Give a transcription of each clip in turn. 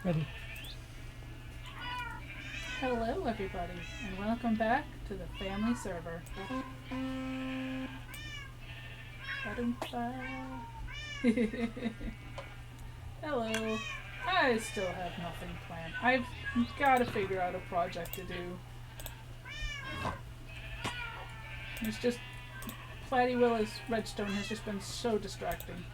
Ready. Hello everybody, and welcome back to the family server. Hello. I still have nothing planned. I've got to figure out a project to do. It's just Platty Willis Redstone has just been so distracting.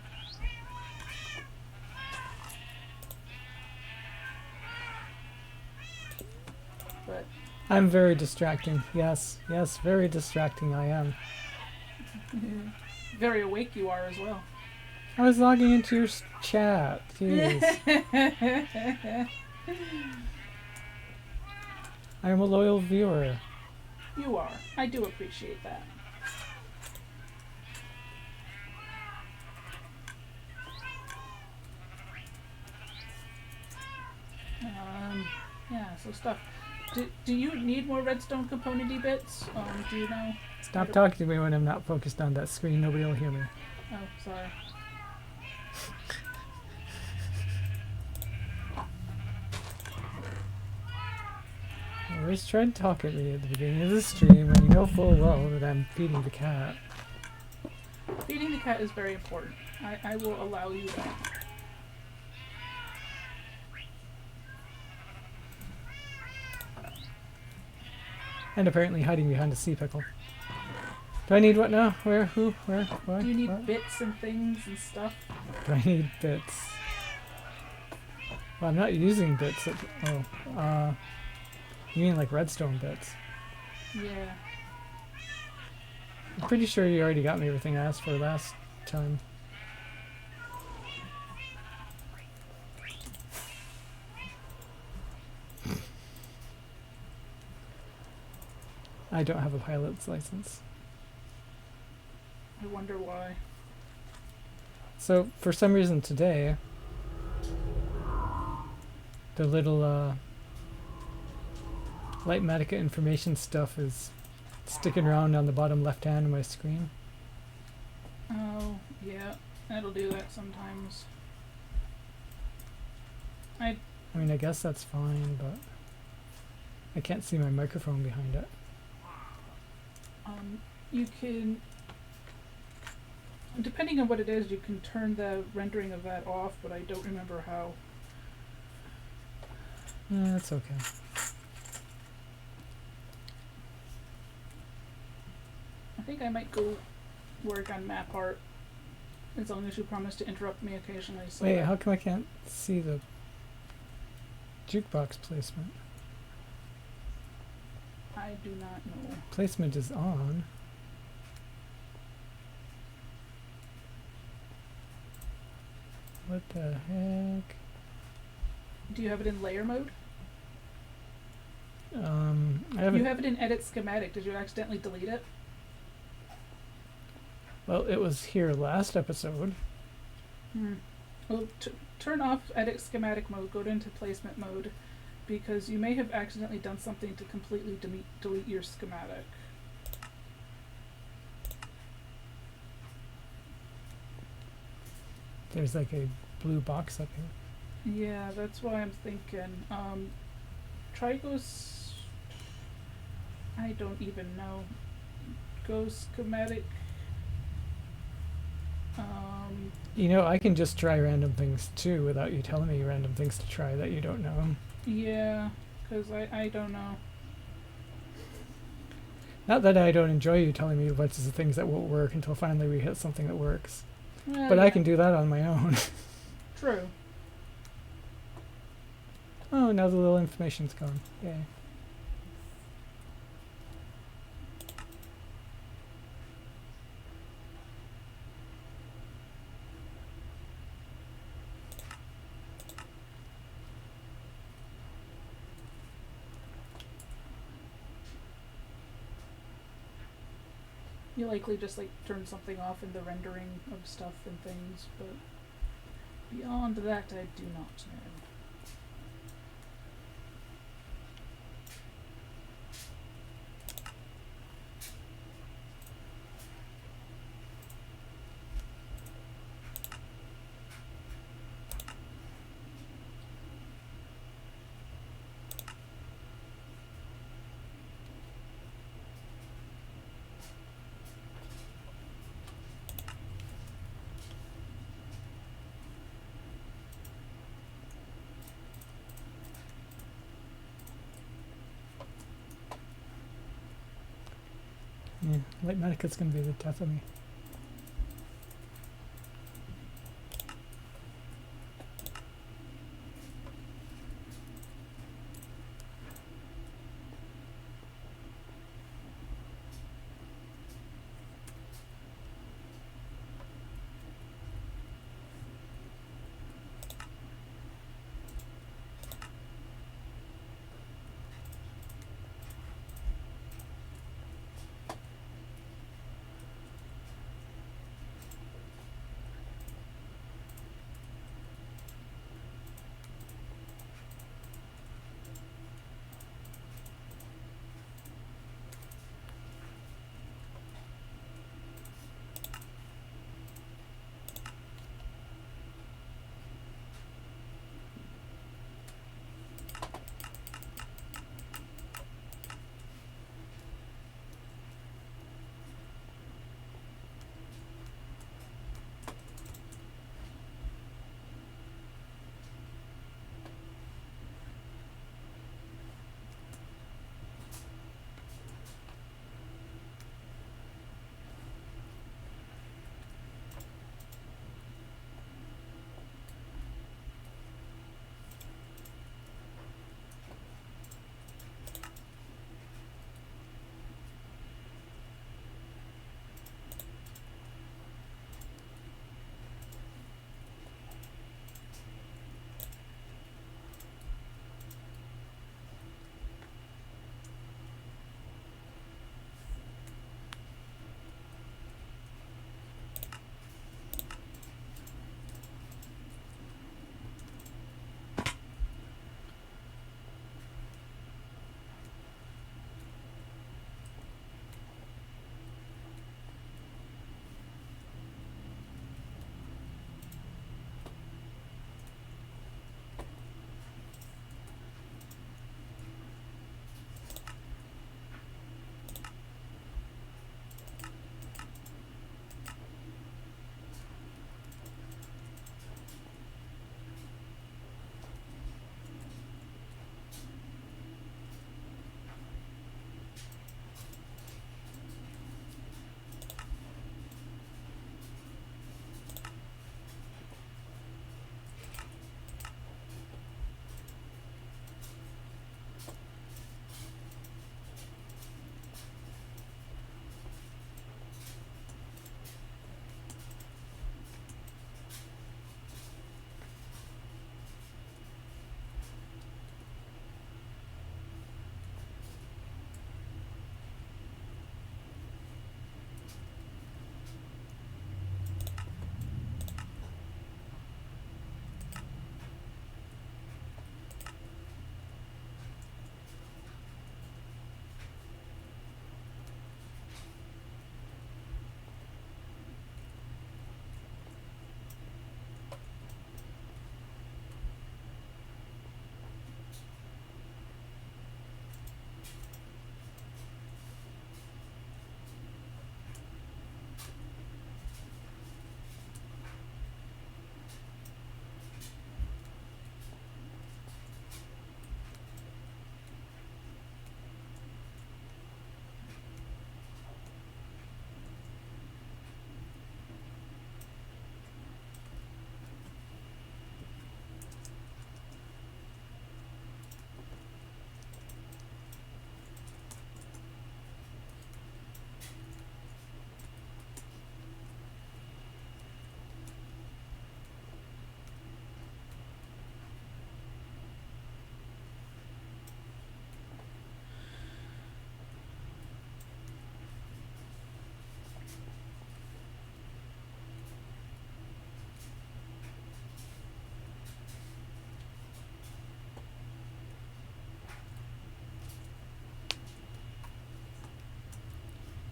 But I'm very distracting. Yes, very distracting I am. very awake you are as well. I was logging into your chat. Jeez. I am a loyal viewer. You are. I do appreciate that. Yeah, so stuff. Do you need more redstone component-y bits? Do you know? Stop talking to me when I'm not focused on that screen. Nobody will hear me. Oh, sorry. You always try to talk at me at the beginning of the stream when you know full well that I'm feeding the cat. Feeding the cat is very important. I will allow you that. And apparently hiding behind a sea pickle. Do I need what now? Where? Who? Where? What? Do you need what? bits and things and stuff? Do I need bits? Well, I'm not using bits. You mean like redstone bits? Yeah. I'm pretty sure you already got me everything I asked for last time. I don't have a pilot's license. I wonder why. So, for some reason today, the little Lightmatica information stuff is sticking around on the bottom left hand of my screen. Oh, yeah. That'll do that sometimes. I mean, I guess that's fine, but I can't see my microphone behind it. You can, depending on what it is, you can turn the rendering of that off, but I don't remember how. That's okay. I think I might go work on map art, as long as you promise to interrupt me occasionally. So Wait, how come I can't see the jukebox placement? I do not know. Placement is on. What the heck? Do you have it in layer mode? I haven't. You have it in edit schematic. Did you accidentally delete it? Well, it was here last episode. Well, turn off edit schematic mode, go into placement mode, because you may have accidentally done something to completely delete your schematic. There's like a blue box up here. Yeah, that's why I'm thinking. Try I don't even know. Go schematic. You know, I can just try random things too without you telling me random things to try that you don't know. Yeah, because I don't know. Not that I don't enjoy you telling me a bunch of things that won't work until finally we hit something that works. Well, But yeah. I can do that on my own. True. Oh, now the little information's gone. Yay. You likely just like turn something off in the rendering of stuff and things, but beyond that I do not know. Yeah, Light Medica's gonna be the death of me.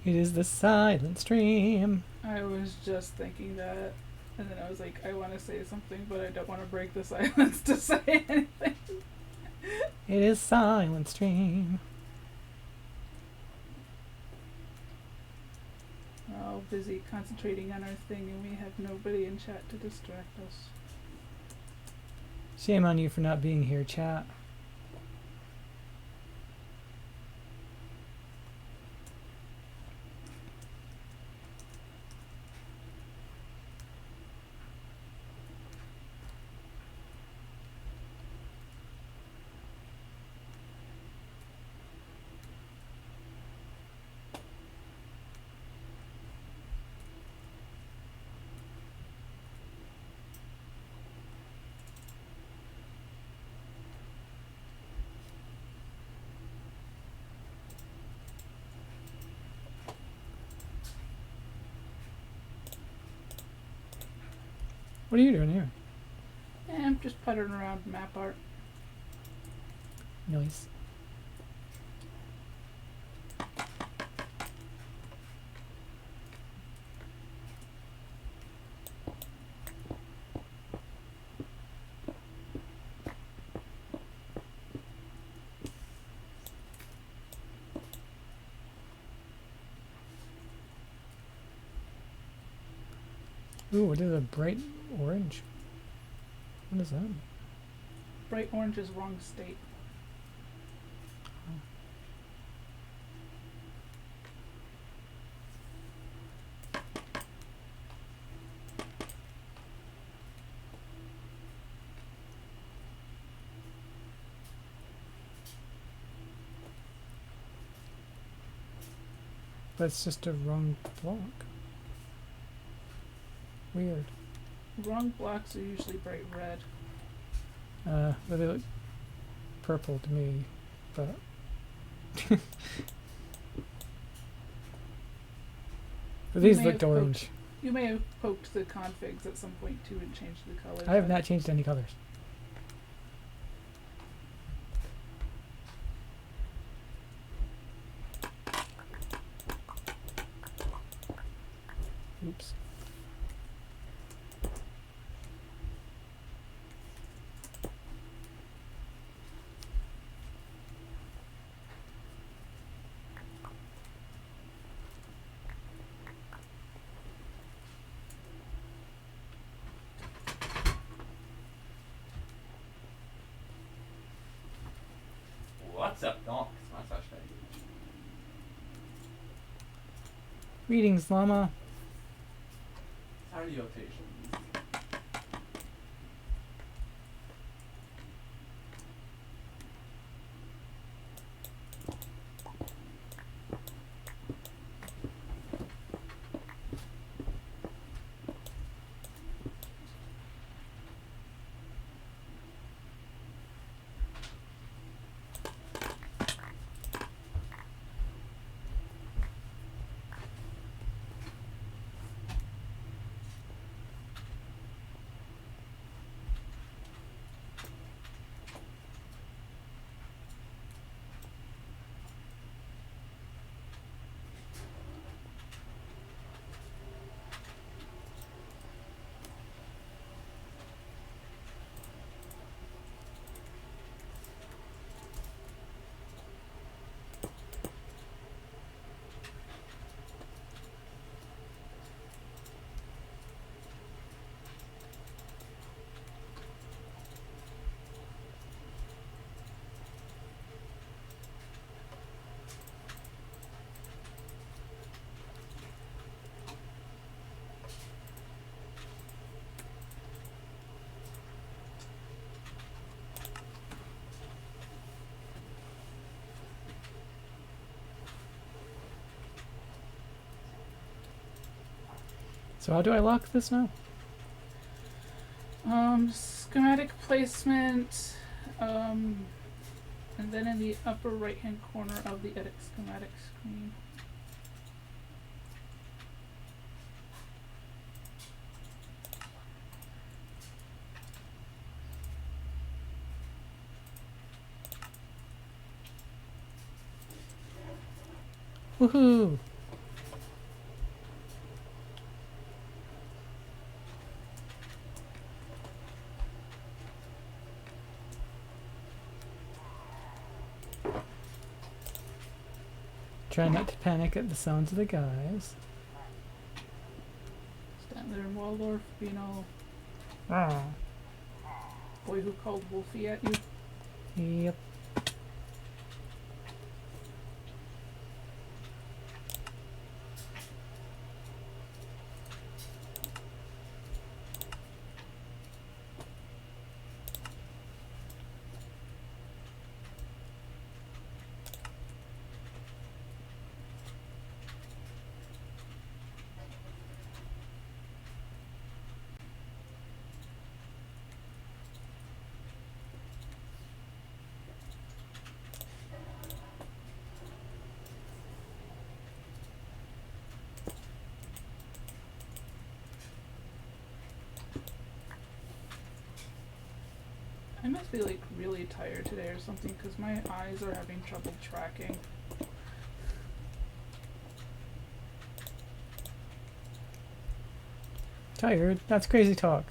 It is the silent stream. I was just thinking that, and then I was like, I want to say something, but I don't want to break the silence to say anything. It is silent stream. We're all busy concentrating on our thing, and we have nobody in chat to distract us. Shame on you for not being here, chat. What are you doing here? Yeah, I'm just puttering around map art. Nice. Ooh, what is a bright orange? What is that? Bright orange is wrong state. That's just a wrong block. Weird. Wrong blocks are usually bright red. But they look purple to me, but but these may looked have orange. You may have poked the configs at some point too and changed the colors. I have not changed any colors. Oops. What's up, donks? Massage page. Greetings, llama. Salutations. So how do I lock this now? Schematic placement, and then in the upper right hand corner of the edit schematic screen. Woohoo! Try not to panic at the sounds of the guys. Stand there in Waldorf being all Ah. boy who called Wolfie at you. Yep. must be like really tired today or something because my eyes are having trouble tracking. Tired? That's crazy talk.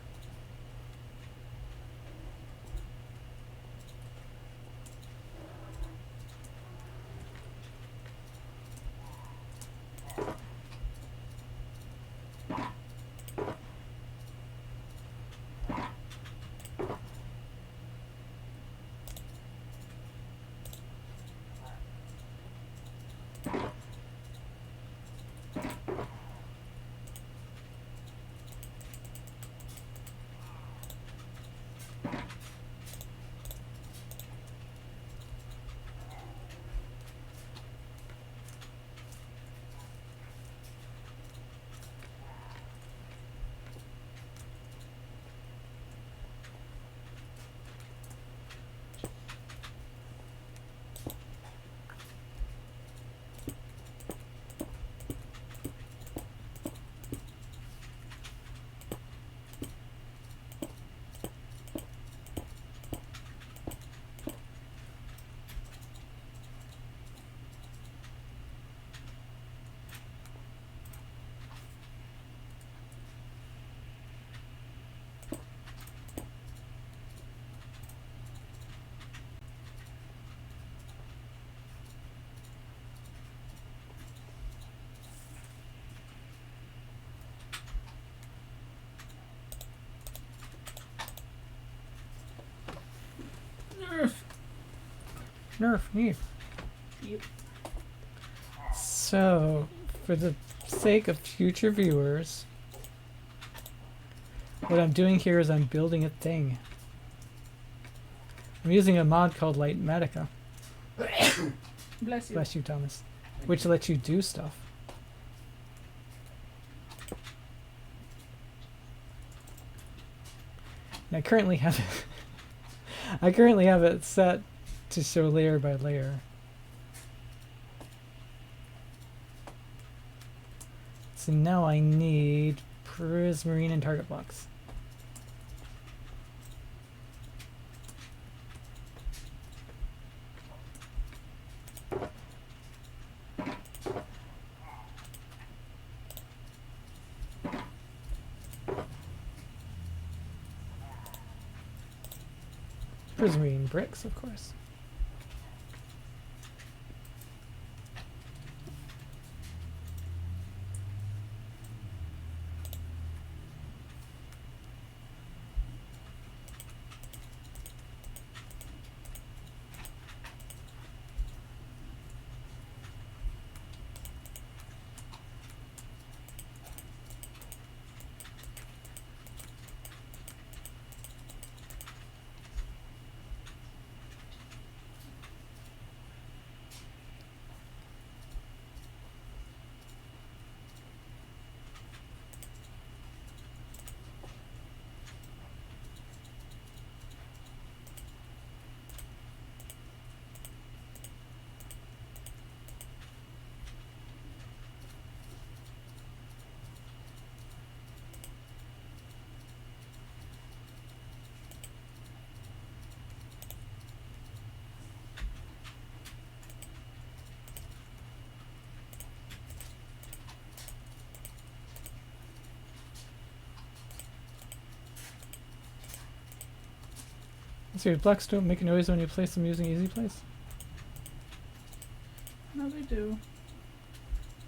Nerf. Nerf, neat. Yep. So, for the sake of future viewers, what I'm doing here is I'm building a thing. I'm using a mod called Lightmatica. Bless you. Bless you, Thomas. Which lets you do stuff. And I currently have it set to show layer by layer. So now I need prismarine and target blocks. Prismarine bricks, of course. So your blocks don't make a noise when you place them using Easy Place? No, they do.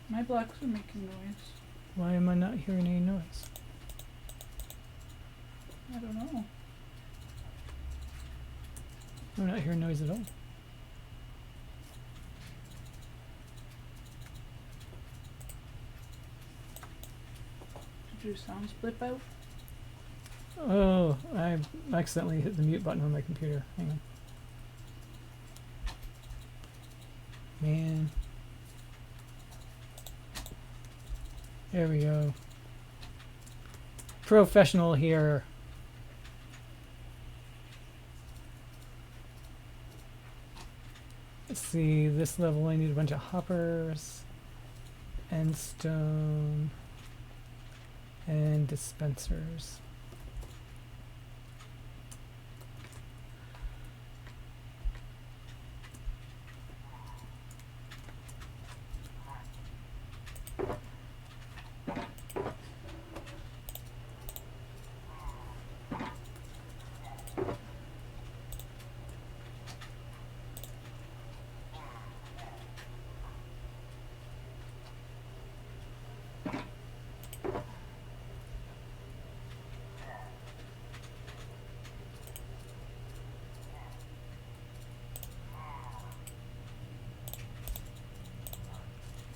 My blocks are making noise. Why am I not hearing any noise? I don't know. I'm not hearing noise at all. Did your sounds blip out? Oh, I accidentally hit the mute button on my computer. Hang on. Man. There we go. Professional here. Let's see, this level I need a bunch of hoppers, and stone, and dispensers.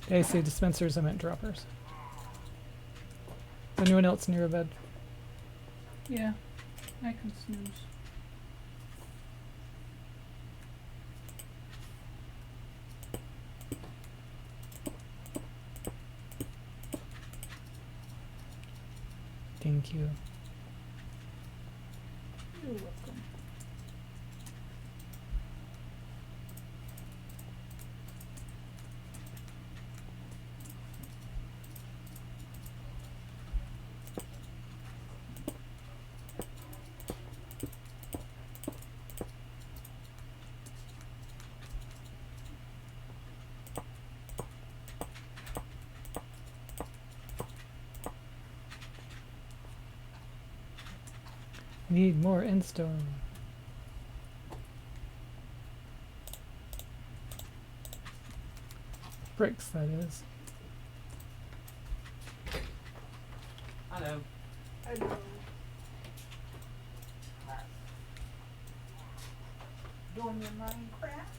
Did I say dispensers? I meant droppers. Is anyone else near a bed? Yeah, I can snooze. Thank you. You're welcome. Need more endstone. Bricks, that is. Hello. Hello. Doing your Minecraft?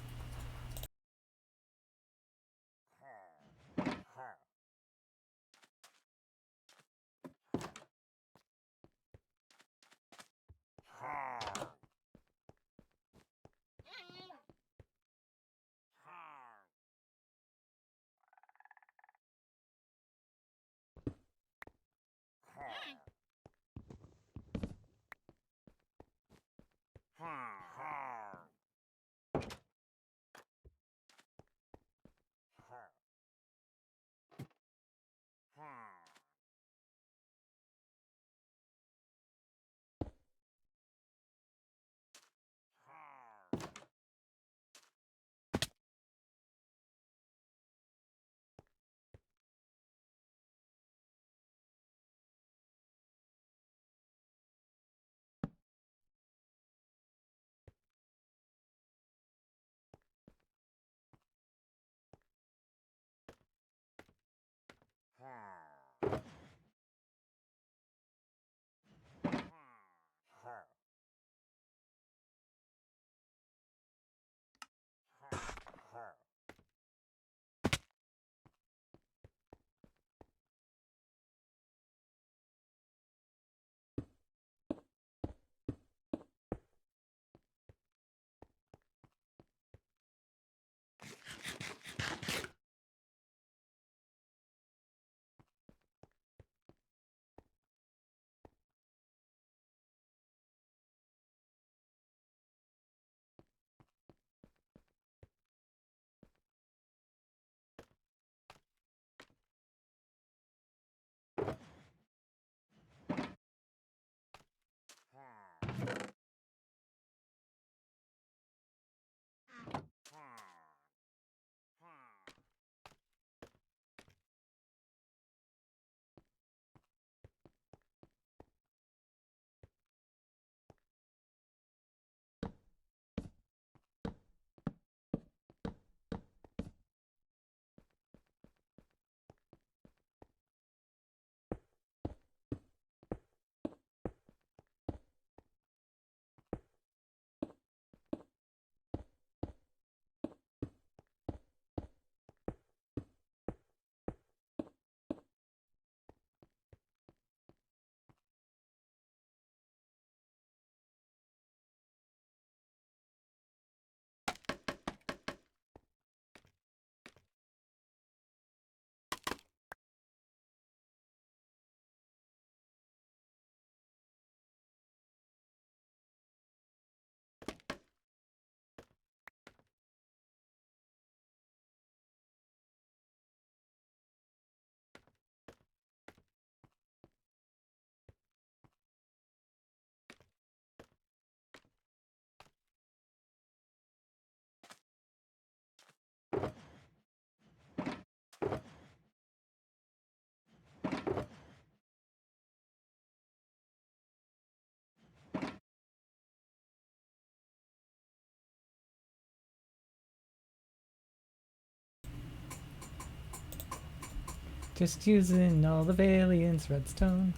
Just using all the Valiant's redstone.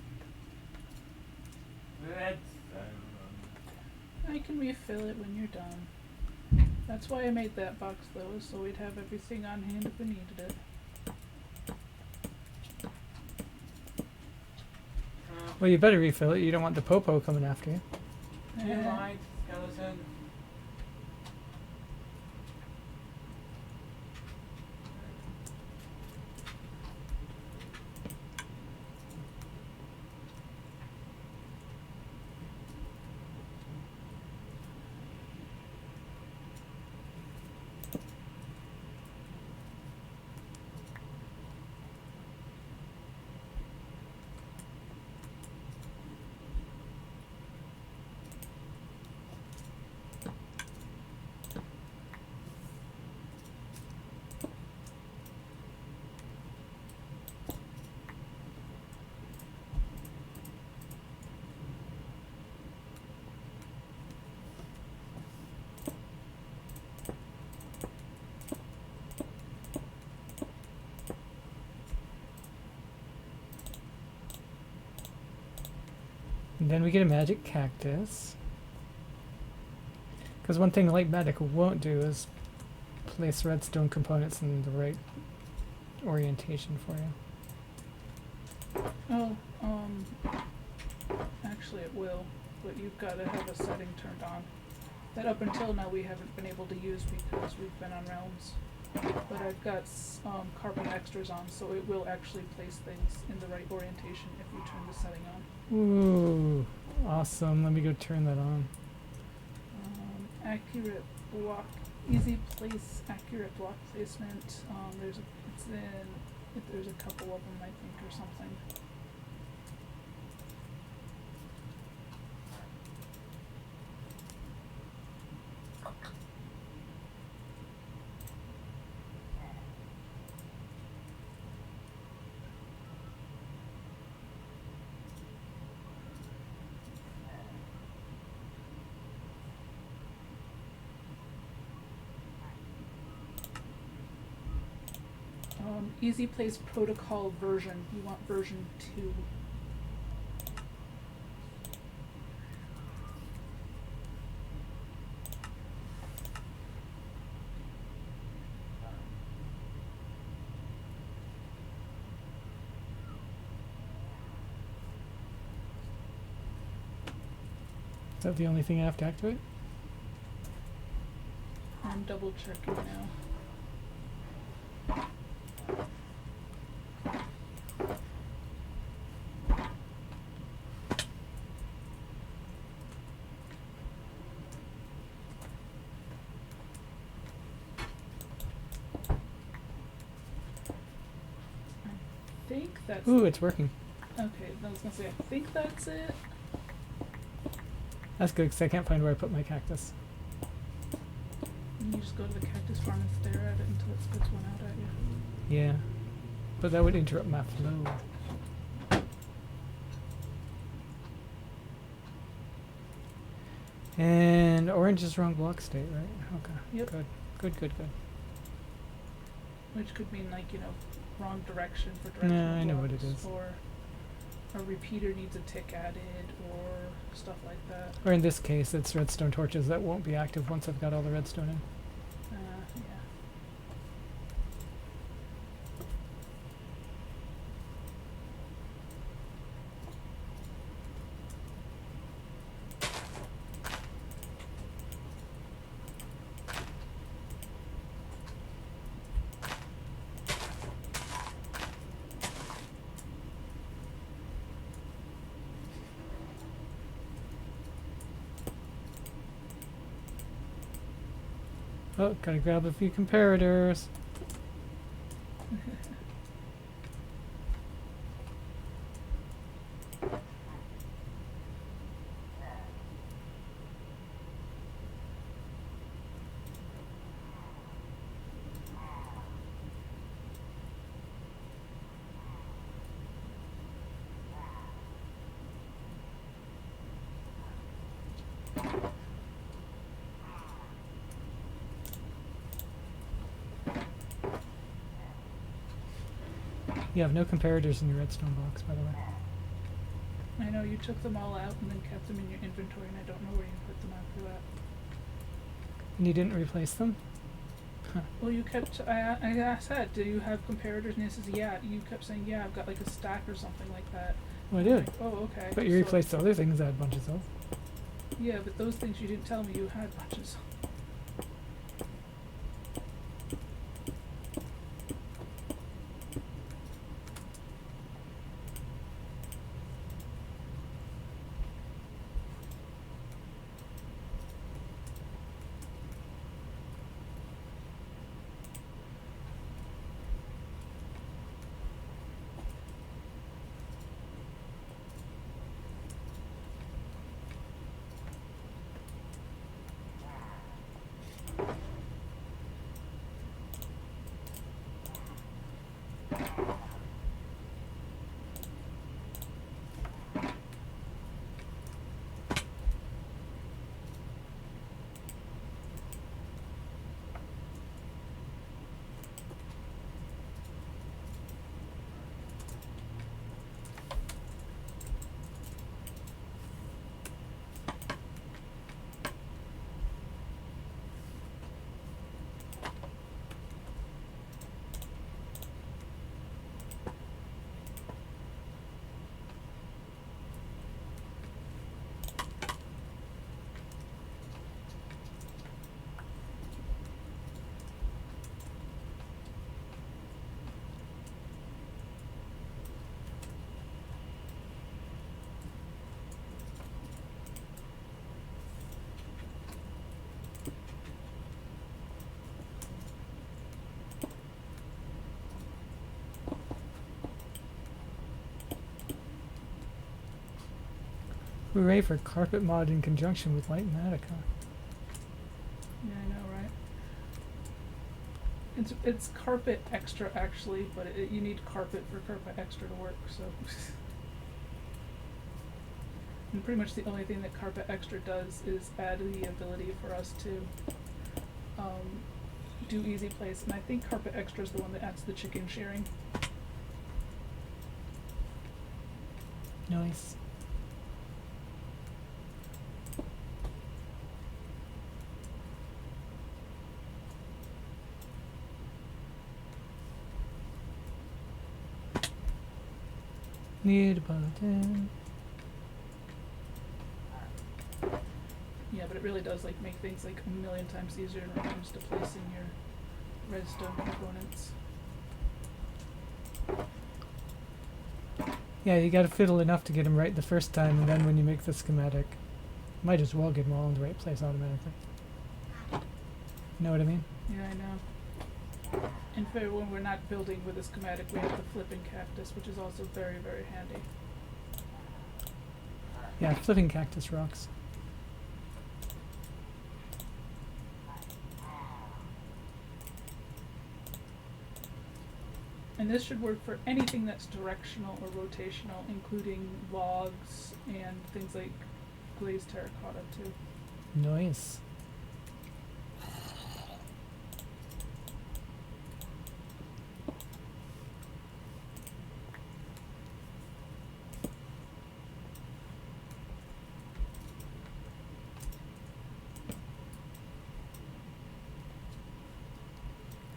Redstone. I can refill it when you're done. That's why I made that box though, so we'd have everything on hand if we needed it. Well, you better refill it. You don't want the popo coming after you. You mind, skeleton? And then we get a magic cactus. Because one thing Light Medic won't do is place redstone components in the right orientation for you. Oh, actually it will, but you've got to have a setting turned on that up until now we haven't been able to use because we've been on realms. But I've got carbon extras on, so it will actually place things in the right orientation if you turn the setting on. Ooh, awesome. Let me go turn that on. Accurate block, easy place, accurate block placement. There's a couple of them I think or something. Easy place protocol version. You want version 2. Is that the only thing I have to activate? I'm double checking now. I think that's Ooh, it's working. okay. I was gonna say I think that's it. That's good because I can't find where I put my cactus. And you just go to the cactus farm and stare at it until it spits one out at you. Yeah, but that would interrupt my flow. And orange is wrong block state, right? Okay. Yep. Good. Good. Good. Good. Which could mean like, wrong direction for directional Yeah, I know what it blocks, is. or a repeater needs a tick added, or stuff like that. Or in this case, it's redstone torches that won't be active once I've got all the redstone in. Yeah. Oh, gotta grab a few comparators. You have no comparators in your redstone box, by the way. I know you took them all out and then kept them in your inventory, and I don't know where you put them after that. And you didn't replace them? Huh. Well, you kept. I said, do you have comparators? And he says, yeah. You kept saying, yeah, I've got like a stack or something like that. Well, I did. Oh, okay. But you So- replaced the other things I had bunches of. Yeah, but those things you didn't tell me you had bunches. Hooray for carpet mod in conjunction with Light-O-Matica. Yeah, I know, right? It's carpet extra actually, but you need carpet for carpet extra to work, so. And pretty much the only thing that carpet extra does is add the ability for us to do easy place, and I think carpet extra is the one that adds the chicken sharing. Nice. Need a button. Yeah, but it really does like make things like a million times easier when it comes to placing your redstone components. Yeah, you gotta fiddle enough to get them right the first time, and then when you make the schematic, might as well get them all in the right place automatically. Know what I mean? Yeah, I know. And for when we're not building with a schematic, we have the flipping cactus, which is also very, very handy. Yeah, flipping cactus rocks. And this should work for anything that's directional or rotational, including logs and things like glazed terracotta too. Nice.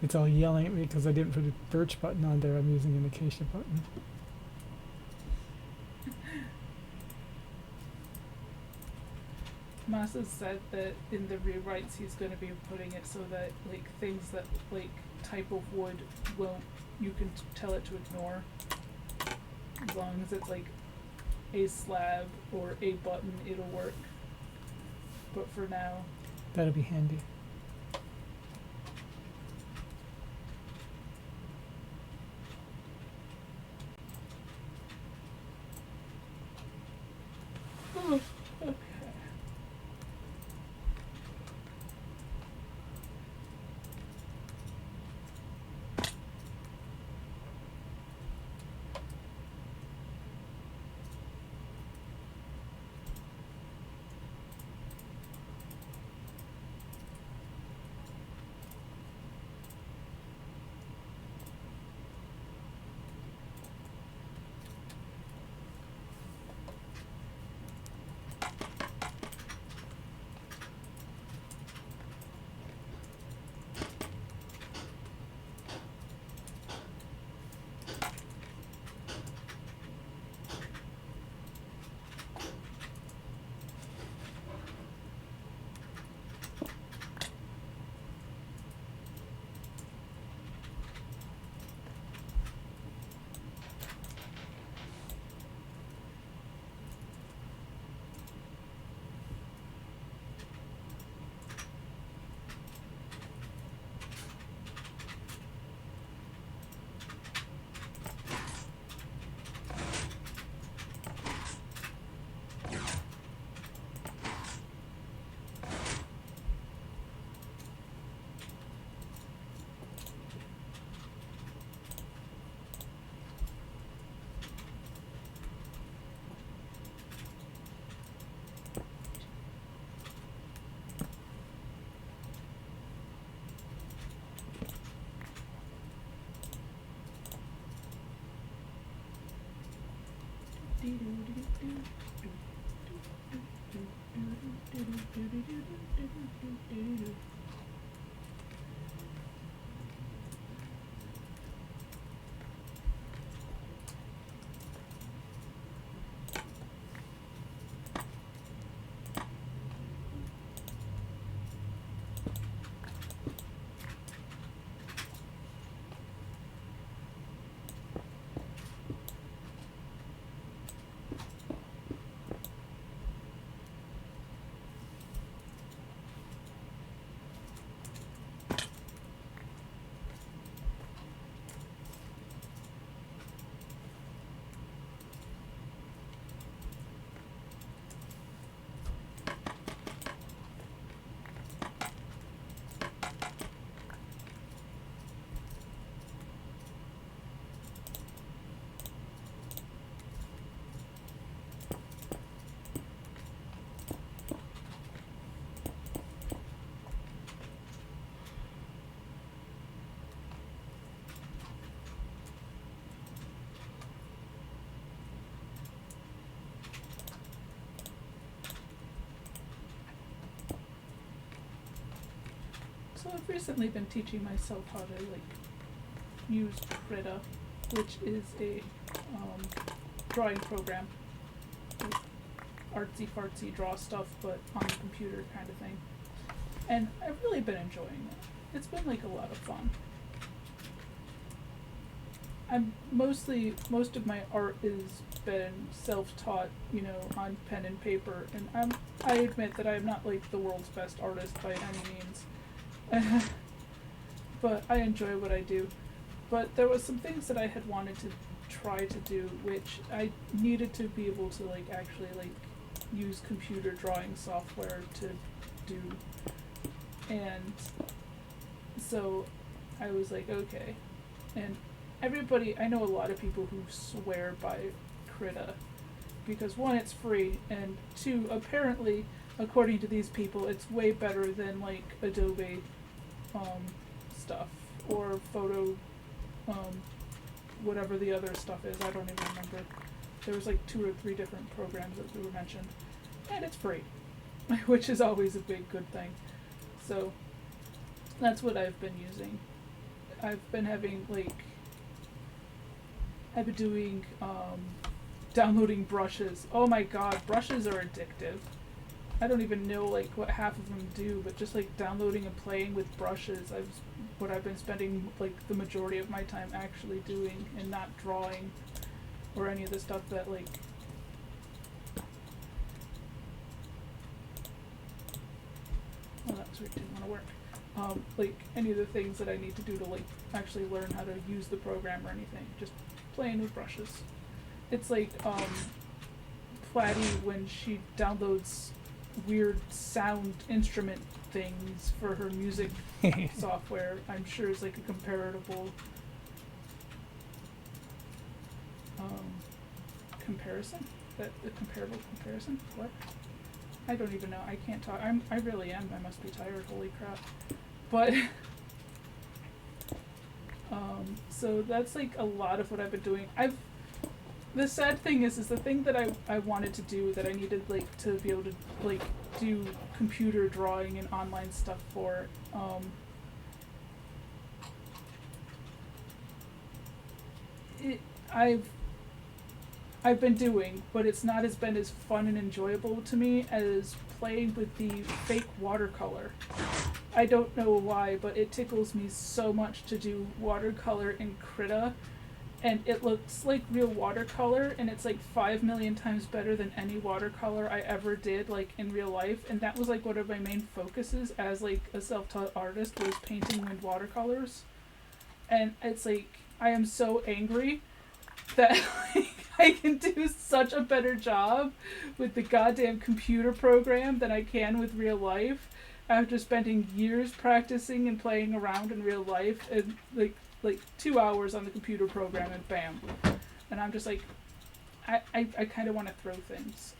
It's all yelling at me because I didn't put a birch button on there. I'm using an acacia button. Masa said that in the rewrites he's going to be putting it so that like things that like type of wood won't, you can tell it to ignore, as long as it's like a slab or a button, it'll work. But for now, That'll be handy. okay. So I've recently been teaching myself how to use Krita, which is a drawing program, like artsy fartsy draw stuff, but on the computer kind of thing. And I've really been enjoying it. It's been a lot of fun. Most of my art is been self-taught, on pen and paper, and I admit that I'm not the world's best artist by any means. But I enjoy what I do. But there was some things that I had wanted to try to do, which I needed to be able to actually use computer drawing software to do. And so I was okay. And I know a lot of people who swear by Krita because one, it's free, and two, apparently, according to these people, it's way better than Adobe stuff or photo, whatever the other stuff is. I don't even remember. There was 2 or 3 different programs that were mentioned, and it's free, which is always a big good thing. So that's what I've been using. I've been having I've been doing downloading brushes. Oh my god, brushes are addictive. I don't even know what half of them do, but just downloading and playing with brushes, what I've been spending the majority of my time actually doing, and not drawing or any of the stuff that oh, that was weird, didn't want to work. Any of the things that I need to do to actually learn how to use the program or anything, just playing with brushes. It's Platy when she downloads weird sound instrument things for her music software. I'm sure it's a comparable comparison. That the comparable comparison? What? I don't even know. I can't talk. I really am. I must be tired. Holy crap. But so that's a lot of what I've been doing. The sad thing is the thing that I wanted to do, that I needed to be able to do computer drawing and online stuff for, I've been doing, but it's not been as fun and enjoyable to me as playing with the fake watercolor. I don't know why, but it tickles me so much to do watercolor in Krita. And it looks like real watercolor, and it's 5 million times better than any watercolor I ever did in real life. And that was one of my main focuses as a self-taught artist, was painting with watercolors. And it's I am so angry that I can do such a better job with the goddamn computer program than I can with real life, after spending years practicing and playing around in real life, and 2 hours on the computer program and bam. And I'm just I kind of want to throw things.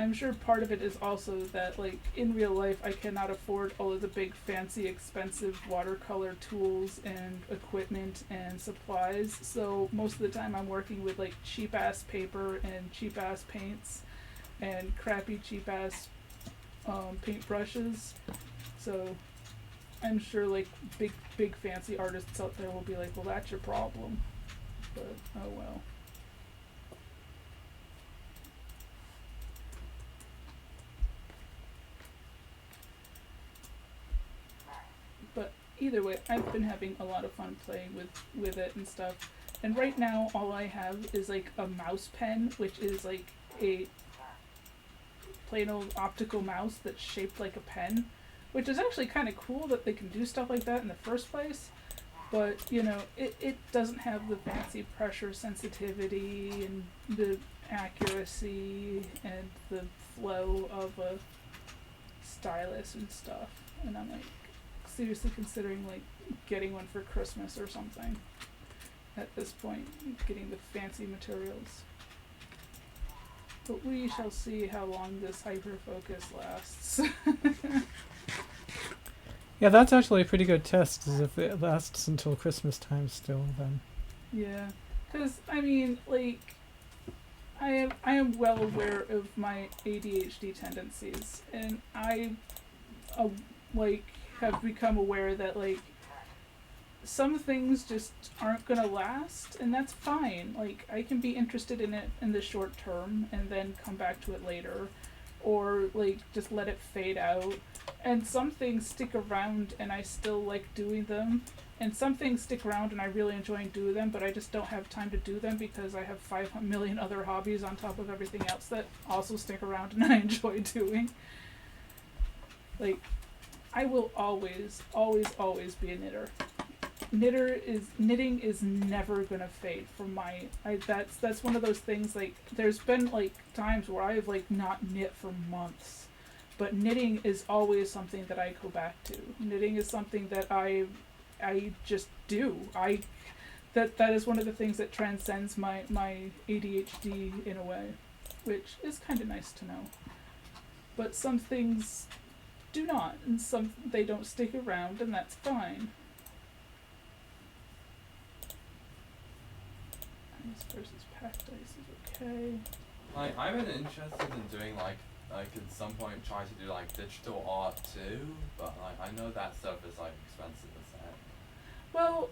I'm sure part of it is also that, like, in real life, I cannot afford all of the big, fancy, expensive watercolor tools and equipment and supplies. So most of the time, I'm working with like cheap ass paper and cheap ass paints and crappy cheap ass paint brushes. So I'm sure like big fancy artists out there will be like, well, that's your problem. But oh well. But either way, I've been having a lot of fun playing with it and stuff. And right now, all I have is like a mouse pen, which is like a plain old optical mouse that's shaped like a pen, which is actually kind of cool that they can do stuff like that in the first place. But, you know, it doesn't have the fancy pressure sensitivity and the accuracy and the flow of a stylus and stuff. And I'm like seriously considering like getting one for Christmas or something at this point, getting the fancy materials. But we shall see how long this hyperfocus lasts. Yeah, that's actually a pretty good test, because if it lasts until Christmas time still, then... Yeah, because, I mean, like, I am well aware of my ADHD tendencies, and I, like, have become aware that, like, some things just aren't gonna last, and that's fine. Like, I can be interested in it in the short term, and then come back to it later, or, like, just let it fade out. And some things stick around and I still like doing them. And some things stick around and I really enjoy doing them, but I just don't have time to do them because I have 5 million other hobbies on top of everything else that also stick around and I enjoy doing. Like, I will always, always, always be a knitter. Knitting is never gonna fade from my, that's one of those things, like, there's been like times where I've like not knit for months. But knitting is always something that I go back to. Knitting is something that I just do. That is one of the things that transcends my ADHD in a way, which is kind of nice to know. But some things do not, and some they don't stick around, and that's fine. Ice versus packed ice is okay. Like, I've been interested in doing like at some point try to do like digital art too, but like I know that stuff is like expensive as heck. Well,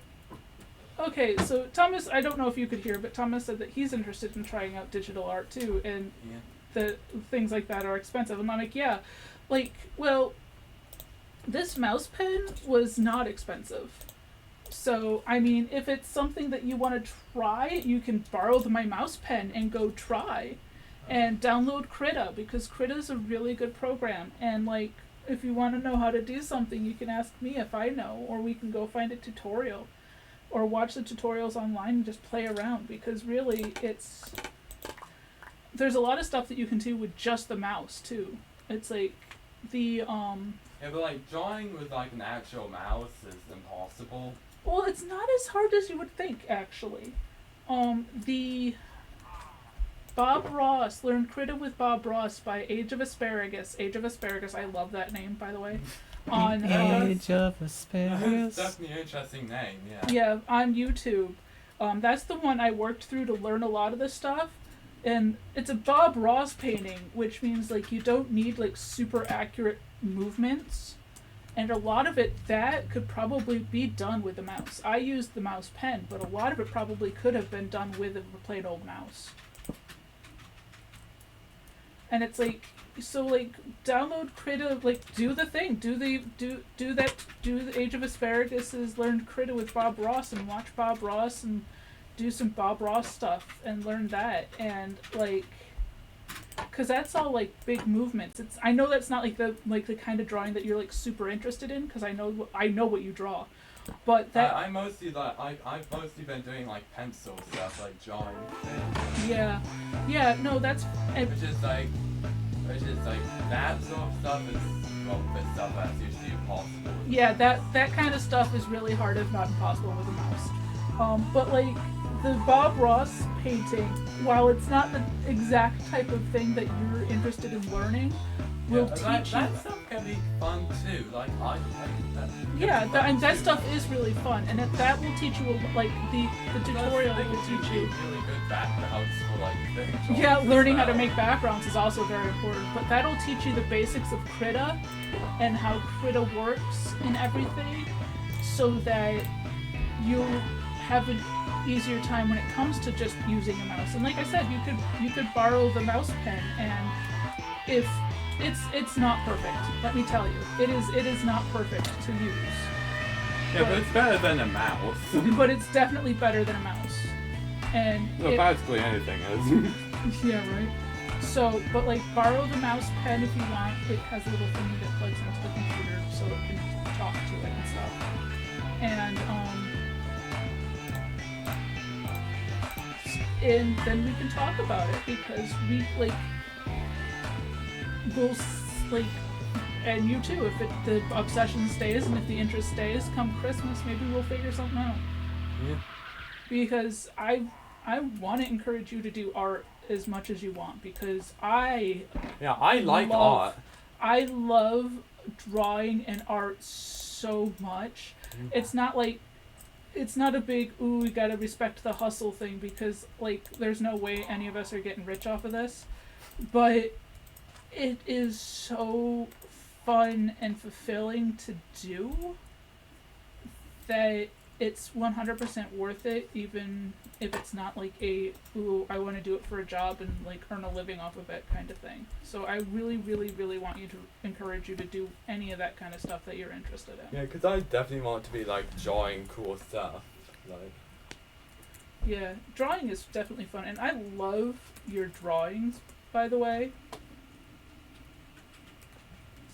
okay, so Thomas, I don't know if you could hear, but Thomas said that he's interested in trying out digital art too, and Yeah. the things like that are expensive. And I'm like, yeah, like, well, this mouse pen was not expensive. So, I mean, if it's something that you want to try, you can borrow my mouse pen and go try. And download Krita, because Krita's a really good program. And, like, if you want to know how to do something, you can ask me if I know, or we can go find a tutorial. Or watch the tutorials online and just play around, because really, there's a lot of stuff that you can do with just the mouse, too. It's like, Yeah, but like drawing with like an actual mouse is impossible. Well, it's not as hard as you would think, actually. The Bob Ross, Learn Krita with Bob Ross by Age of Asparagus. Age of Asparagus, I love that name, by the way. On Age of That's Asparagus. definitely an interesting name, yeah. Yeah, on YouTube. That's the one I worked through to learn a lot of this stuff. And it's a Bob Ross painting, which means like you don't need like super accurate movements. And a lot of it, that could probably be done with the mouse. I used the mouse pen, but a lot of it probably could have been done with a plain old mouse. And it's like, so like, download Krita, like, do the thing, do the Age of Asparagus' Learn Krita with Bob Ross, and watch Bob Ross, and do some Bob Ross stuff, and learn that, and like, cause that's all like big movements. I know that's not like the kind of drawing that you're like super interested in, cause I know what you draw, but that I've mostly been doing like pencil stuff, like drawing. yeah, no, that's Which is like that sort of stuff is the stuff that's usually impossible. yeah, that kind of stuff is really hard, if not impossible, with a mouse. But like the Bob Ross painting, while it's not the exact type of thing that you're interested in learning, will Yeah, teach that you. stuff can be fun too. Like I that. can Yeah, be that, fun and that too. stuff is really fun, and that will teach you, like, the tutorial They will can teach be you. really good backgrounds for like the Yeah, jobs as learning how to well. make backgrounds is also very important, but that'll teach you the basics of Krita and how Krita works and everything, so that you'll have an easier time when it comes to just using a mouse. And like I said, you could borrow the mouse pen, and if it's not perfect, let me tell you, it is not perfect to use, Yeah, but it's better than a mouse. but it's definitely better than a mouse. And Well, basically anything is. yeah, right. So, but like, borrow the mouse pen if you want. It has a little thingy that plugs into the computer, so it can talk to it and stuff. And then we can talk about it, because we like like, and you too. If the obsession stays and if the interest stays, come Christmas, maybe we'll figure something out. Yeah. Because I want to encourage you to do art as much as you want, because I like love- art. I love drawing and art so much. It's not a big, ooh, we gotta respect the hustle thing, because like there's no way any of us are getting rich off of this. But it is so fun and fulfilling to do that it's 100% worth it, even if it's not like a, ooh, I want to do it for a job and like earn a living off of it kind of thing. So I really, really, really want you to encourage you to do any of that kind of stuff that you're interested in. Yeah, because I definitely want to be like drawing cool stuff. Like. Yeah, drawing is definitely fun, and I love your drawings, by the way.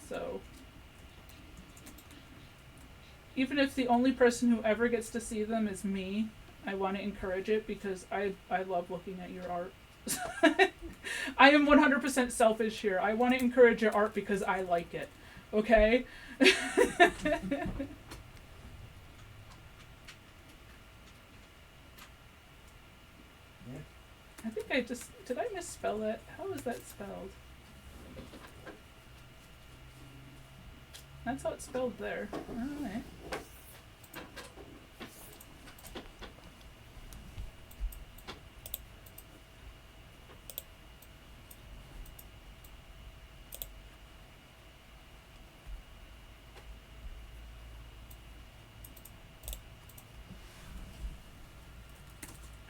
So, even if the only person who ever gets to see them is me, I want to encourage it, because I love looking at your art. I am 100% selfish here. I want to encourage your art because I like it. Okay? I think did I misspell that? How is that spelled? That's how it's spelled there. Alright.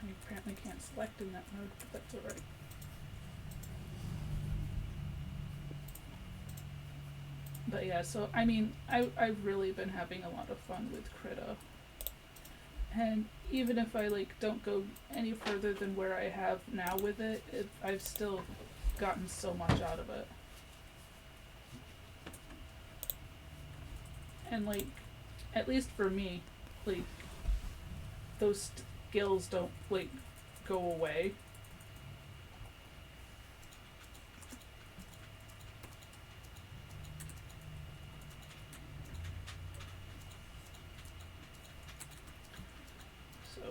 I apparently can't select in that mode, but that's alright. But yeah, so I mean, I've really been having a lot of fun with Krita. And even if I like don't go any further than where I have now with it, I've still gotten so much out of it. And like, at least for me, like, those skills don't like go away. So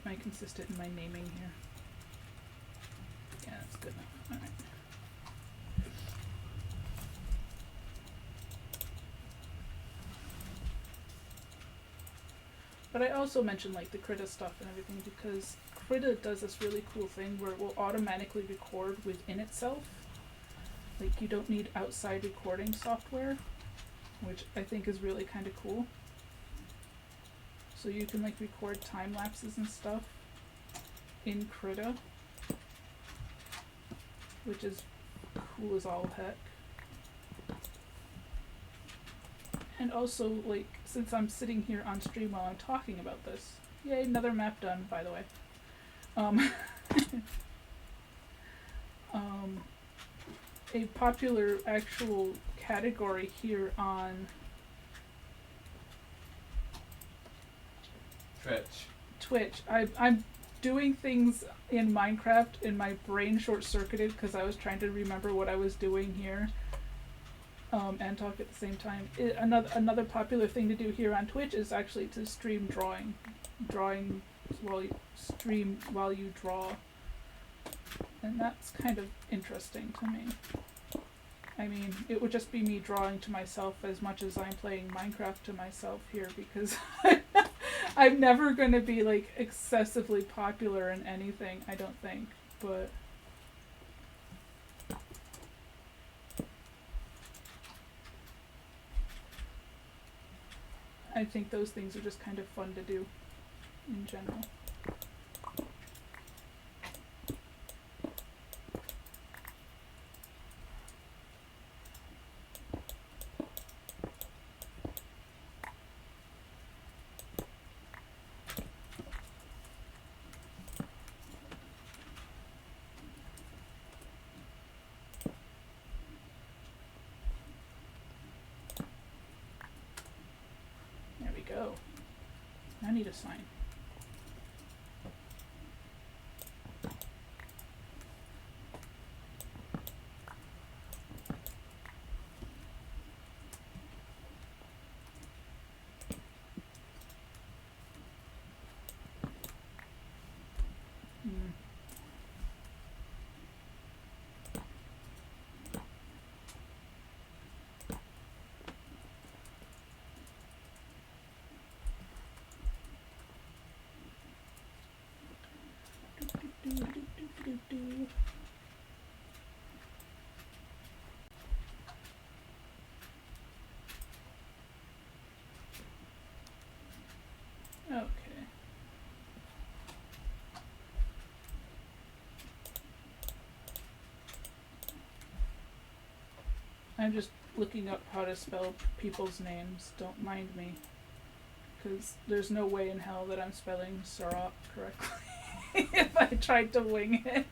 am I consistent in my naming here? Yeah, that's good enough. Alright. But I also mentioned like the Krita stuff and everything, because Krita does this really cool thing where it will automatically record within itself. Like, you don't need outside recording software, which I think is really kind of cool. So you can like record time lapses and stuff in Krita, which is cool as all heck. And also, like, since I'm sitting here on stream while I'm talking about this, yay, another map done, by the way. A popular actual category here on Twitch. I'm doing things in Minecraft and my brain short-circuited because I was trying to remember what I was doing here and talk at the same time. Another popular thing to do here on Twitch is actually to stream drawing while you draw, and that's kind of interesting to me. I mean, it would just be me drawing to myself as much as I'm playing Minecraft to myself here, because I'm never going to be like excessively popular in anything, I don't think, but I think those things are just kind of fun to do in general. There we go. I need a sign. Hmm. Do. Okay. I'm just looking up how to spell people's names. Don't mind me. Because there's no way in hell that I'm spelling Sarah correctly if I tried to wing it.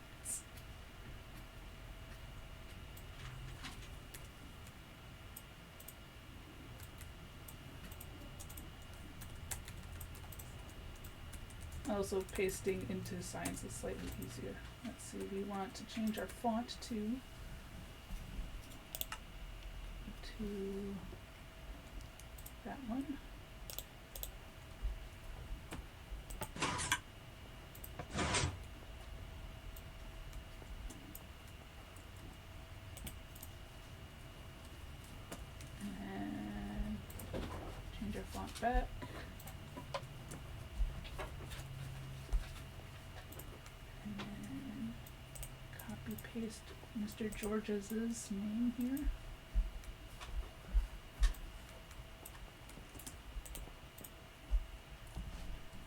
Also, pasting into signs is slightly easier. Let's see, we want to change our font to that one. And change our font back. And copy paste Mr. George's name here.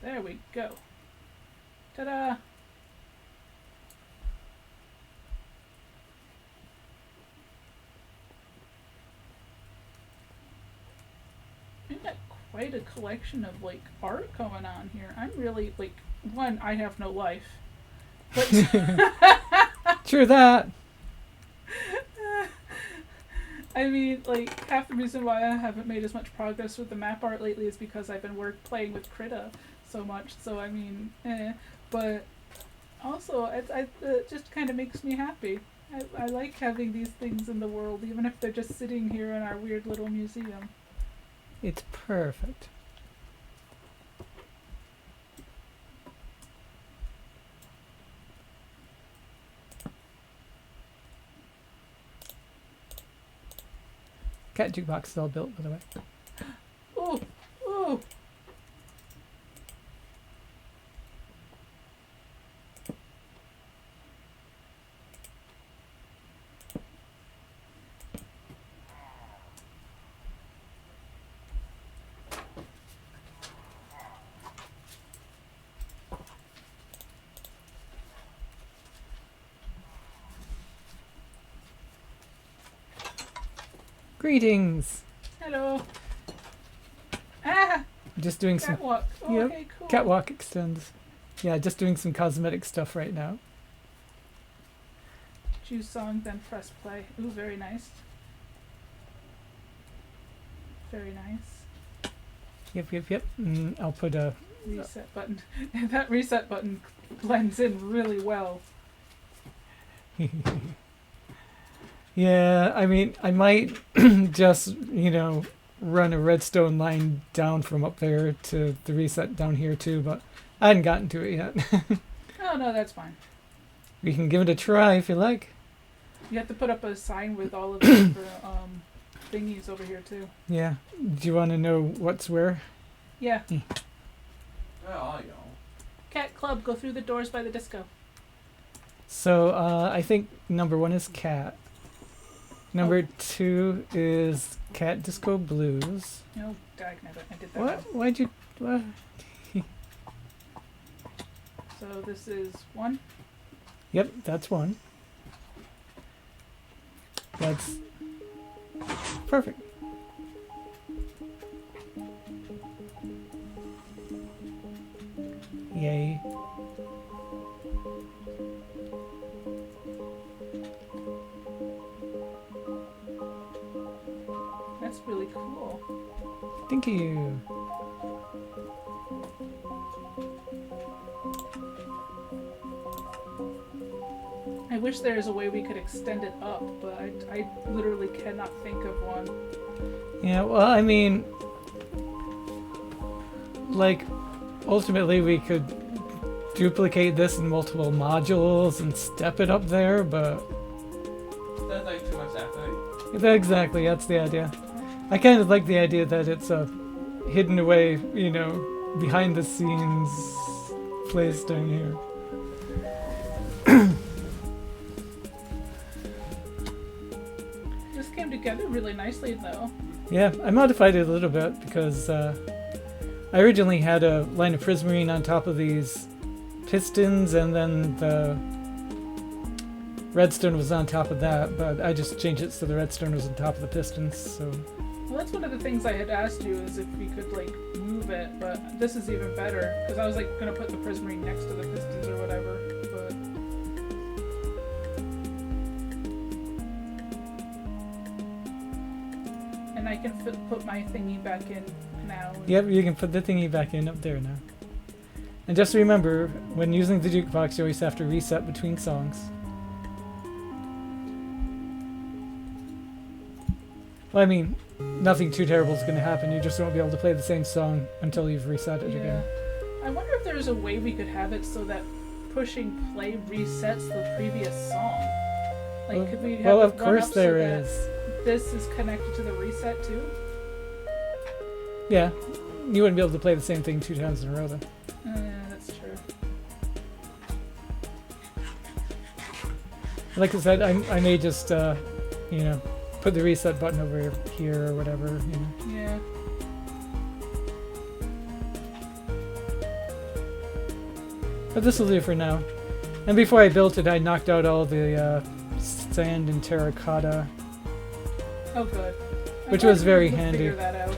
There we go. Ta-da! We've got quite a collection of like art going on here. I'm really like, one, I have no life. But True that. I mean, like, half the reason why I haven't made as much progress with the map art lately is because I've been playing with Krita so much. So I mean, but also it just kind of makes me happy. I like having these things in the world, even if they're just sitting here in our weird little museum. It's perfect. Cat Jukebox is all built, by the way. Oh, oh. Greetings. Hello. Ah, Just doing some catwalk. Oh, Yep. okay, cool. catwalk extends. Yeah, just doing some cosmetic stuff right now. Choose song, then press play. Ooh, very nice. Very nice. Yep. I'll put a Reset button. That reset button blends in really well. Yeah, I mean, I might just, run a redstone line down from up there to the reset down here too, but I hadn't gotten to it yet. Oh no, that's fine. We can give it a try if you like. You have to put up a sign with all of the different thingies over here too. Yeah. Do you want to know what's where? Yeah. Where are you? Cat Club, go through the doors by the disco. So, I think number 1 is Cat. Number 2 is Cat Disco Blues. No, dagnabbit, I did that. What? Why'd you... What? So this is 1. Yep, that's 1. That's... perfect. Yay. That's really cool. Thank you. I wish there was a way we could extend it up, but I literally cannot think of one. Yeah, well, I mean... like, ultimately we could duplicate this in multiple modules and step it up there, but... That's like too much effort. Exactly, that's the idea. I kind of like the idea that it's a hidden away, behind the scenes place down here. This came together really nicely though. Yeah, I modified it a little bit because I originally had a line of prismarine on top of these pistons, and then the redstone was on top of that, but I just changed it so the redstone was on top of the pistons, so... Well, that's one of the things I had asked you, is if we could like move it, but this is even better because I was like gonna put the prismarine next to the pistons or whatever, but and I can put my thingy back in now. Yep, you can put the thingy back in up there now. And just remember, when using the jukebox, you always have to reset between songs. Well, I mean, nothing too terrible is going to happen. You just won't be able to play the same song until you've reset it again. I wonder if there's a way we could have it so that pushing play resets the previous song. Like, could we have well, it of run course up there so is. that this is connected to the reset too? Yeah, you wouldn't be able to play the same thing 2 times in a row, though. Yeah, that's true. Like I said, I may just, put the reset button over here or whatever, Yeah. But this will do for now. And before I built it, I knocked out all the sand and terracotta, Oh, good. Which was very We'll handy. Figure that out.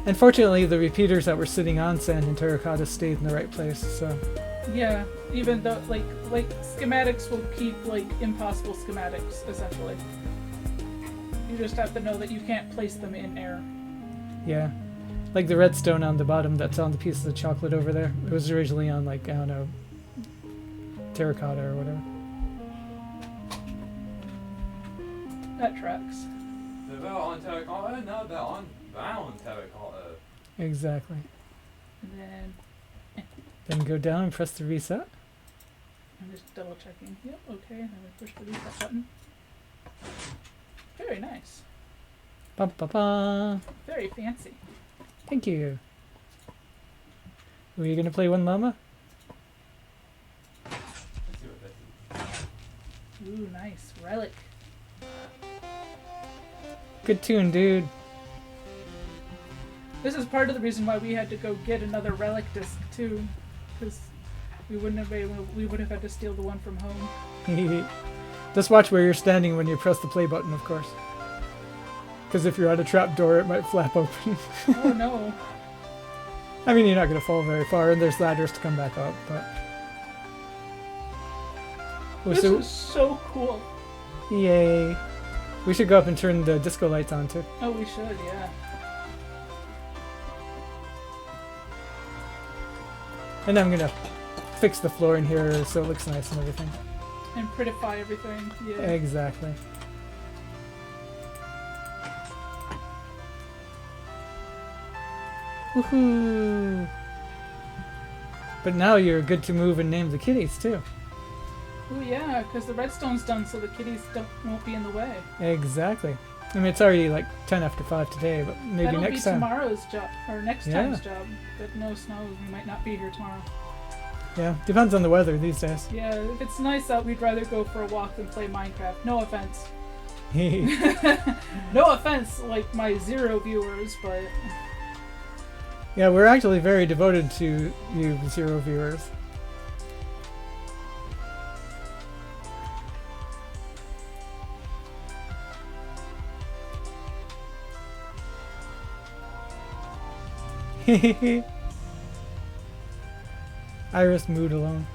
and fortunately the repeaters that were sitting on sand and terracotta stayed in the right place, so... Yeah, even though like schematics will keep like impossible schematics essentially. You just have to know that you can't place them in air. Yeah. Like the redstone on the bottom that's on the piece of chocolate over there. It was originally on, like, I don't know, terracotta or whatever. That tracks. They're on terracotta? No, they're on brown terracotta. Exactly. And then Then go down and press the reset. I'm just double checking. Yep, okay, and then we push the reset button. Very nice. Ba ba ba. Very fancy. Thank you. Were you gonna play One Llama? Let's see what this is. Ooh, nice. Relic. Good tune, dude. This is part of the reason why we had to go get another relic disc too, because we wouldn't have been able, we would have had to steal the one from home. Just watch where you're standing when you press the play button, of course. Because if you're at a trap door, it might flap open. Oh no. I mean, you're not gonna fall very far, and there's ladders to come back up, but... Oh, This so, is so cool. yay. We should go up and turn the disco lights on, too. Oh, we should, yeah. And I'm gonna fix the floor in here so it looks nice and everything. And prettify everything. Yeah. Exactly. Woohoo! But now you're good to move and name the kitties too. Oh yeah, because the redstone's done, so the kitties won't be in the way. Exactly. I mean, it's already like 10 after 5 today, but maybe That'll next be time. tomorrow's job, or next Yeah. time's job. But no snow, we might not be here tomorrow. Yeah, depends on the weather these days. Yeah, if it's nice out, we'd rather go for a walk than play Minecraft. No offense. No offense, like my 0 viewers, but Yeah, we're actually very devoted to you 0 viewers. Iris mood alone.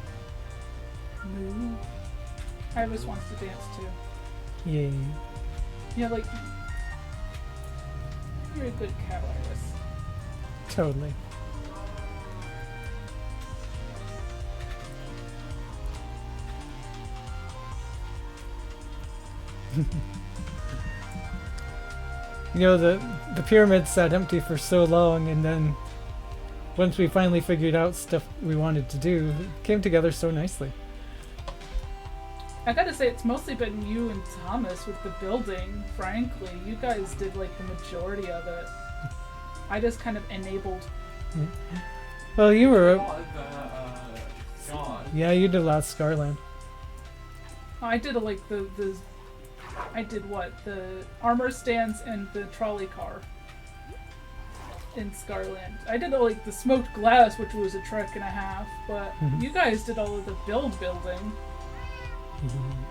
moo. Iris wants to dance too. Yay. Yeah, like you're a good cat, Iris. Totally. You know, the pyramid sat empty for so long, and then once we finally figured out stuff we wanted to do, it came together so nicely. I gotta say, it's mostly been you and Thomas with the building, frankly. You guys did like the majority of it. I just kind of enabled. Well, you were... John. Yeah, you did last Scarland. I did like I did what? The armor stands and the trolley car in Scarland. I did like the smoked glass, which was a trek and a half, but you guys did all of the building.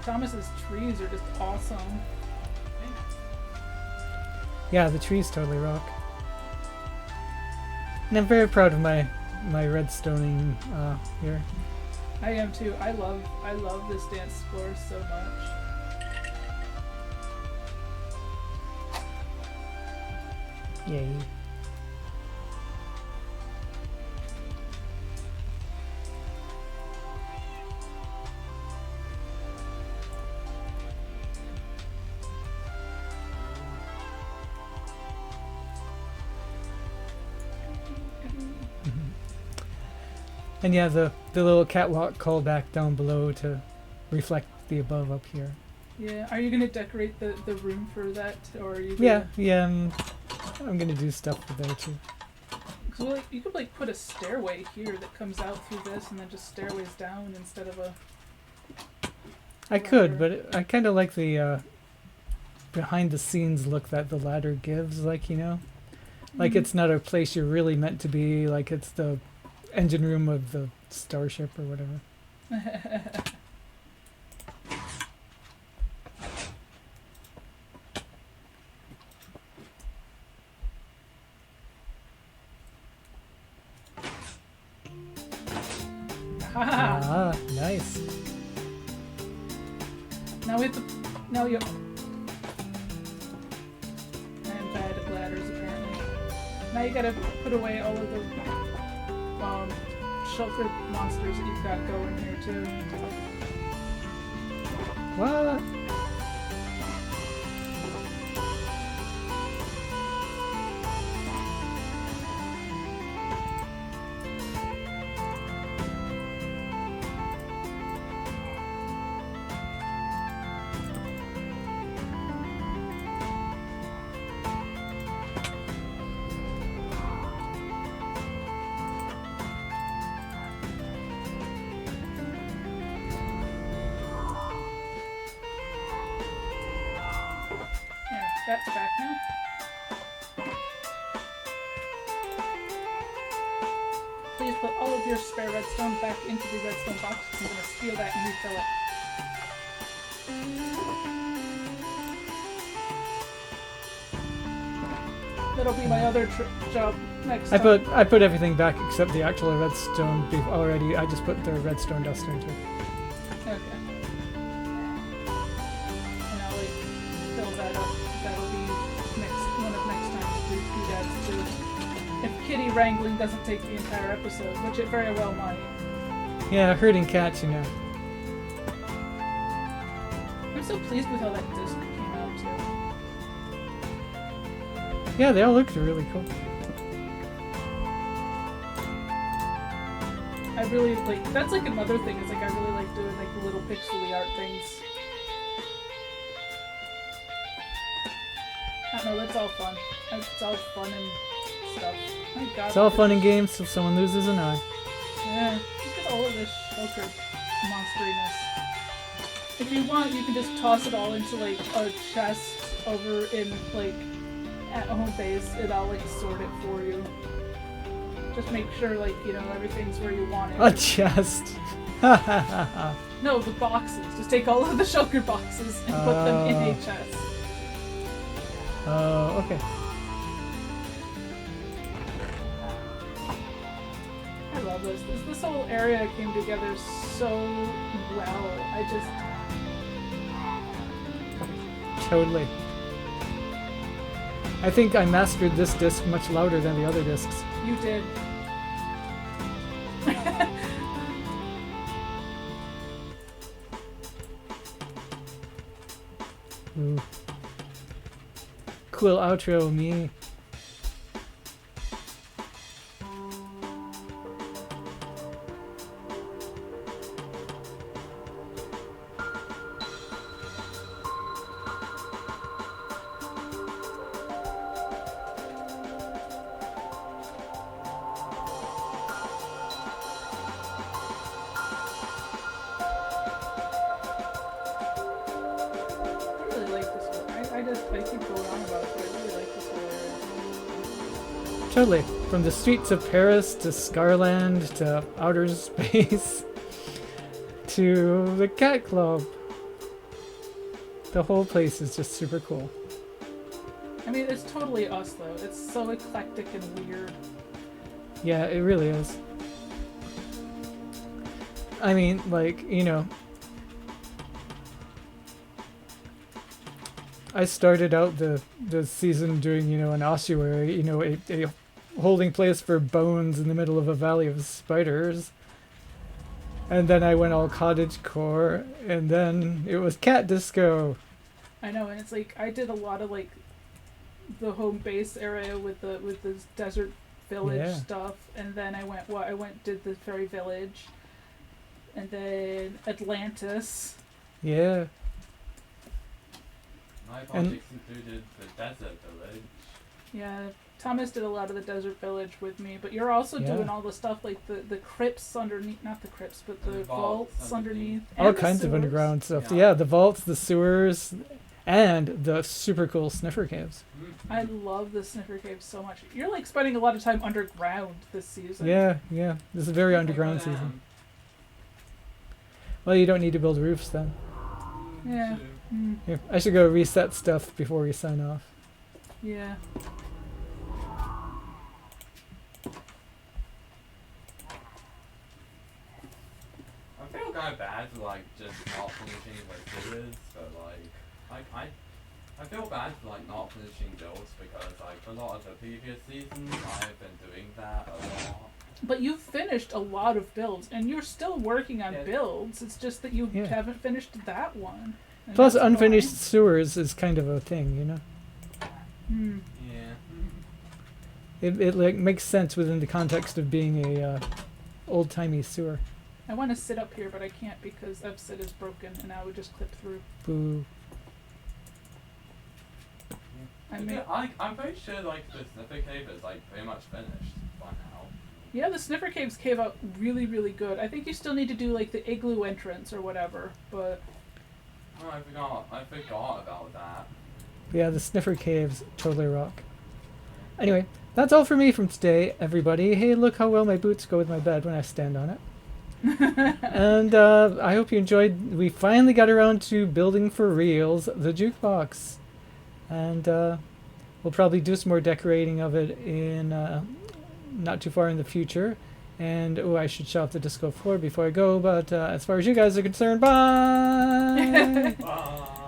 Thomas's trees are just awesome. Yeah, the trees totally rock. And I'm very proud of my redstoning here. I am too. I love this dance floor so much. Yay. And yeah, the little catwalk callback down below to reflect the above up here. Yeah. Are you gonna decorate the room for that, or are you? Yeah, I'm gonna do stuff for there too. So like, you could like put a stairway here that comes out through this, and then just stairways down instead of a. I could, but I kind of like the behind the scenes look that the ladder gives, like, you know? Like it's not a place you're really meant to be, like it's the engine room of the starship or whatever. Ah, nice. Now we have to. Now you. I'm bad at ladders apparently. Now you gotta put away all of the shelter monsters that you've got going here too. What? That's back now. Please put all of your spare redstone back into the redstone box. I'm going to steal that and refill it. That'll be my other job next time. I put everything back except the actual redstone beef already. I just put the redstone dust into it. Okay. And I'll like fill that up. That'll be one of next time's doodads too. If kitty wrangling doesn't take the entire episode, which it very well might. Yeah, herding cats, you know. I'm so pleased with how that disc came out too. Yeah, they all looked really cool. I really like, that's like another thing, is like I really like doing like the little pixely art things. I don't know, that's all fun. It's all fun and stuff. My god. It's all look at fun and this. games till someone loses an eye. Yeah, look at all of this shulker monsteriness. If you want, you can just toss it all into like a chest over in like at home base, and I'll like sort it for you. Just make sure like, you know, everything's where you want it. A chest. No, the boxes. Just take all of the shulker boxes and put them in a chest. Oh, okay. I love this. This whole area came together so well. I just... Totally. I think I mastered this disc much louder than the other discs. You did. Ooh. Cool outro, me. I really like this one. I keep going on about it, but I really like this whole area. Totally. From the streets of Paris to Scarland to outer space to the cat club. The whole place is just super cool. I mean, it's totally us, though. It's so eclectic and weird. Yeah, it really is. I mean, like, you know, I started out the season doing, you know, an ossuary, you know, a holding place for bones in the middle of a valley of spiders. And then I went all cottagecore, and then it was cat disco. I know, and it's like, I did a lot of, like, the home base area with the desert village Yeah. stuff, and then I did the fairy village, and then Atlantis. Yeah. My And- projects included the desert village. Yeah, Thomas did a lot of the desert village with me, but you're also Yeah. doing all the stuff like the crypts underneath, not the crypts, but the The vaults vaults underneath. All and the kinds of sewers. underground stuff. Yeah. Yeah, the vaults, the sewers, and the super cool sniffer caves. I love the sniffer caves so much. You're like spending a lot of time underground this season. Yeah, yeah. This is a very underground season. Well, you don't need to build roofs then. Yeah. Mm, Here, I should go reset stuff before we sign off. yeah. I feel kind of bad for like just not finishing the series, but like I feel bad for like not finishing builds because like for a lot of the previous seasons I've been doing that a lot. But you've finished a lot of builds, and you're still working on Yeah. builds. It's just that you Yeah. haven't finished that one. And Plus, that's unfinished fine. sewers is kind of a thing, you know. Hmm. Yeah. It like makes sense within the context of being a old timey sewer. I want to sit up here, but I can't because Fsit is broken, and I would just clip through. Boo. I'm very sure like the sniffer cave is like pretty much finished by now. Yeah, the sniffer caves came out really, really good. I think you still need to do like the igloo entrance or whatever, but Oh, I forgot about that. Yeah, the sniffer caves totally rock. Anyway, that's all for me from today, everybody. Hey, look how well my boots go with my bed when I stand on it. And I hope you enjoyed. We finally got around to building for reals the jukebox, and we'll probably do some more decorating of it in not too far in the future. And oh, I should show off the disco floor before I go. But as far as you guys are concerned, bye.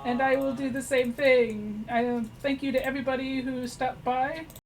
and I will do the same thing. I thank you to everybody who stopped by.